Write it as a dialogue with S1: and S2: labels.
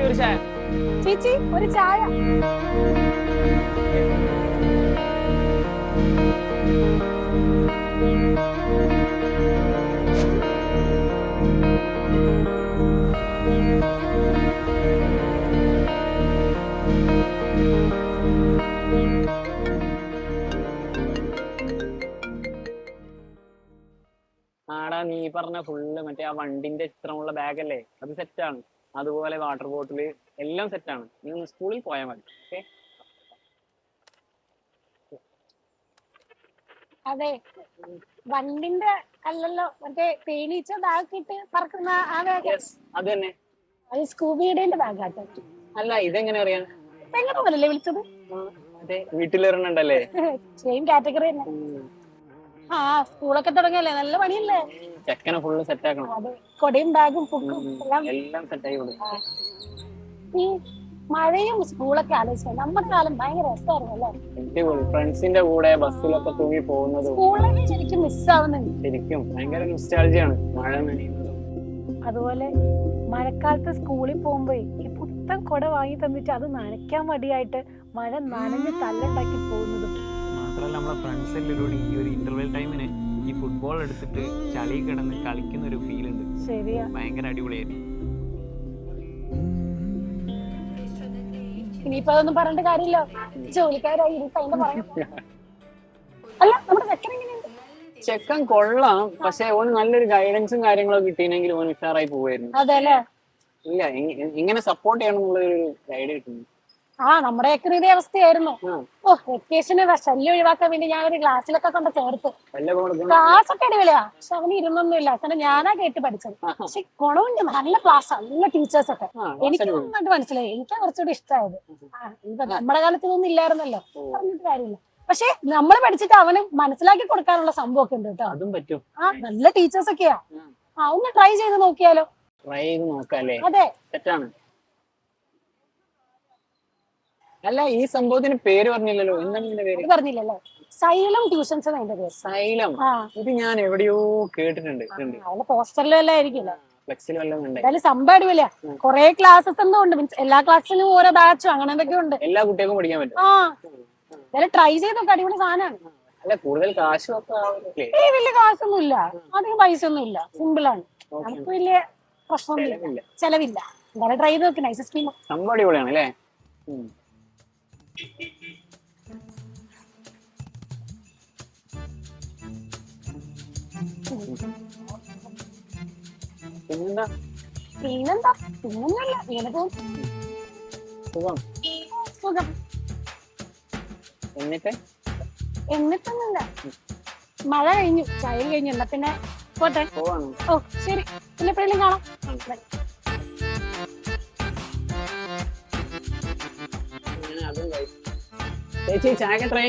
S1: ഒരു ചായ.
S2: ചേച്ചി ഒരു ചായ.
S1: ആടാ നീ പറഞ്ഞ ഫുള്ള് മറ്റേ ആ വണ്ടിന്റെ ചിത്രമുള്ള ബാഗല്ലേ, അത് സെറ്റാണ്. അതുപോലെ വാട്ടർ ബോട്ടില് എല്ലാം സെറ്റാണ്. നീ ഒന്ന് സ്കൂളിൽ പോയാൽ മതി. ഓക്കെ.
S2: അതെ, വണ്ടിന്റെ അല്ലല്ലോ, മറ്റേ തേനീച്ച ബാഗിട്ട് പറക്കുന്ന ആ ബാഗ്.
S1: അത് തന്നെ.
S2: അത് സ്കൂബിയുടെ ബാഗാട്ടോ.
S1: അല്ല, ഇതെങ്ങനെ അറിയാൻ?
S2: പെങ്ങളല്ലേ വിളിച്ചത്?
S1: അതെ, വീട്ടിലിറങ്ങണ്ടല്ലേ.
S2: സെയിം കാറ്റഗറി തന്നെ. ആ, സ്കൂളൊക്കെ തുടങ്ങിയല്ലേ, നല്ല പണിയല്ലേ.
S1: ചെക്കനെ ഫുള്ള് സെറ്റ് ആക്കണം.
S2: അതെ, കൊടയും ബാഗും ബുക്കും
S1: എല്ലാം സെറ്റ് ആയി കൊടുക്കും.
S2: ഈ മഴയും സ്കൂളൊക്കെ ആലോചിക്കാം. നമ്മുടെ കാലം ഭയങ്കര രസമായിരുന്നു അല്ലേ.
S1: ഫ്രണ്ട്സിന്റെ കൂടെ ബസ്സിലൊക്കെ തൂങ്ങി പോകുന്നത്
S2: സ്കൂളൊക്കെ ശരിക്കും മിസ്സാവുന്നുണ്ട്.
S1: ശരിക്കും ഭയങ്കര നൊസ്റ്റാൾജിയാണ് മഴ നനയുന്നത്.
S2: അതുപോലെ മഴക്കാലത്ത് സ്കൂളിൽ പോകുമ്പോ ഈ പുത്തൻ കൊട വാങ്ങി തന്നിട്ട് അത് നനയ്ക്കാൻ മടിയായിട്ട് മഴ നനഞ്ഞ് തല്ലുണ്ടാക്കി പോകുന്നതും.
S3: മാത്രമല്ല നമ്മളെ ഫ്രണ്ട്സ് എല്ലാവരും ഈ ഒരു ഇന്റർവെൽ ടൈമിന് ഈ ഫുട്ബോൾ എടുത്തിട്ട് ചളി കിടന്ന് കളിക്കുന്ന ഒരു ഫീൽ ഉണ്ട്.
S2: ശരിയാ,
S3: ഭയങ്കര അടിപൊളിയായിരുന്നു.
S2: ഇനിയിപ്പോ അതൊന്നും പറഞ്ഞിട്ട് കാര്യമില്ല, ജോലിക്കാരായി അതിന്റെ പറയാം. അല്ല, നമ്മുടെ ചെക്കൻ എങ്ങനെയുണ്ട്?
S1: ചെക്കൻ കൊള്ളാം, പക്ഷെ ഓന് നല്ലൊരു ഗൈഡൻസും കാര്യങ്ങളൊക്കെ കിട്ടിയെങ്കിൽ ഓൻ ഉഷാറായി പോവായിരുന്നു.
S2: അതെ അല്ലേ.
S1: ഇല്ല, എങ്ങനെ സപ്പോർട്ട് ചെയ്യണം എന്നുള്ളൊരു ഗൈഡ് കിട്ടുന്നു.
S2: ആ, നമ്മുടെ ചെക്കൻ ഇതേ അവസ്ഥയായിരുന്നു. ഓ, വെക്കേഷന് ശല്യം ഒഴിവാക്കാൻ വേണ്ടി ഞാൻ ഒരു ക്ലാസ്സിലൊക്കെ കൊണ്ട് ചേർത്ത്. ക്ലാസ് ഒക്കെ അടിപൊളിയാ, പക്ഷെ അവന് ഇരുന്നൊന്നുമില്ല. കാരണം ഞാനാ കേട്ട് പഠിച്ചത്. പക്ഷെ ഗുണമുണ്ട്, നല്ല ക്ലാസ്സാ, നല്ല ടീച്ചേഴ്സ് ഒക്കെ. എനിക്ക് നന്നായിട്ട് മനസ്സിലായി. എനിക്ക് കുറച്ചുകൂടി ഇഷ്ടമായത്. നമ്മുടെ കാലത്ത് ഇതൊന്നും ഇല്ലായിരുന്നല്ലോ, പറഞ്ഞിട്ട് കാര്യമില്ല. പക്ഷെ നമ്മൾ പഠിച്ചിട്ട് അവന് മനസ്സിലാക്കി കൊടുക്കാനുള്ള സംഭവം ഒക്കെ ഉണ്ട് കേട്ടോ.
S1: അതും പറ്റും.
S2: ആ, നല്ല ടീച്ചേഴ്സ് ഒക്കെയാ. ആ, ഒന്ന് ട്രൈ ചെയ്ത് നോക്കിയാലോ?
S1: ട്രൈ ചെയ്ത് നോക്കാല്ലേ?
S2: അതെ,
S1: തെറ്റാണ്. അല്ല, ഈ സംഭവത്തിന് പേര് പറഞ്ഞില്ലല്ലോ. എന്താണ് ഇതിന്റെ പേര്?
S2: പറഞ്ഞില്ലല്ലോ. സൈലം ട്യൂഷൻസ് അതിന്റെ പേര്.
S1: സൈലം. ഇത് ഞാൻ എവിടെയോ കേട്ടിട്ടുണ്ട്.
S2: അവന്റെ പോസ്റ്ററിലും എല്ലാം ആയിരിക്കില്ല,
S1: ഫ്ലെക്സിലും എല്ലാം ഉണ്ട്.
S2: എന്തായാലും സംഭവം അടിപൊളിയാ. കൊറേ ക്ലാസ്സസ് ഒന്നും ഉണ്ട്, മീൻസ് എല്ലാ ക്ലാസ്സിലും ഓരോ ബാച്ചും അങ്ങനെ എന്തൊക്കെ ഉണ്ട്.
S1: എല്ലാ കുട്ടികൾക്കും പഠിക്കാൻ പറ്റും.
S2: ആ, എന്തായാലും ട്രൈ ചെയ്തൊക്കെ അടിപൊളി സാധനമാണ്.
S1: അല്ല, കൂടുതൽ കാശും ഒക്കെ
S2: വലിയ കാശൊന്നും ഇല്ല, അധികം പൈസ ഒന്നും ഇല്ല, സിമ്പിൾ ആണ്. നമുക്ക് വലിയ പ്രശ്നമൊന്നുമില്ല, ചെലവില്ല. എന്തായാലും ട്രൈ ചെയ്ത് നോക്കി. Nice scheme.
S1: സംഭവം അടിപൊളിയാണ് അല്ലേ. പിന്നെന്താ?
S2: പിന്നൊന്നുമില്ല, ഇങ്ങനെ പോകും.
S1: സുഖം.
S2: സുഖം. എന്നിട്ടൊന്നുമില്ല, മഴ കഴിഞ്ഞു, ചായ കഴിഞ്ഞു. എന്നാ പിന്നെ പോട്ടെ. ഓ ശരി, പിന്നെ എപ്പോഴെങ്കിലും കാണാം.
S1: ചേച്ചി ചായ ട്രൈ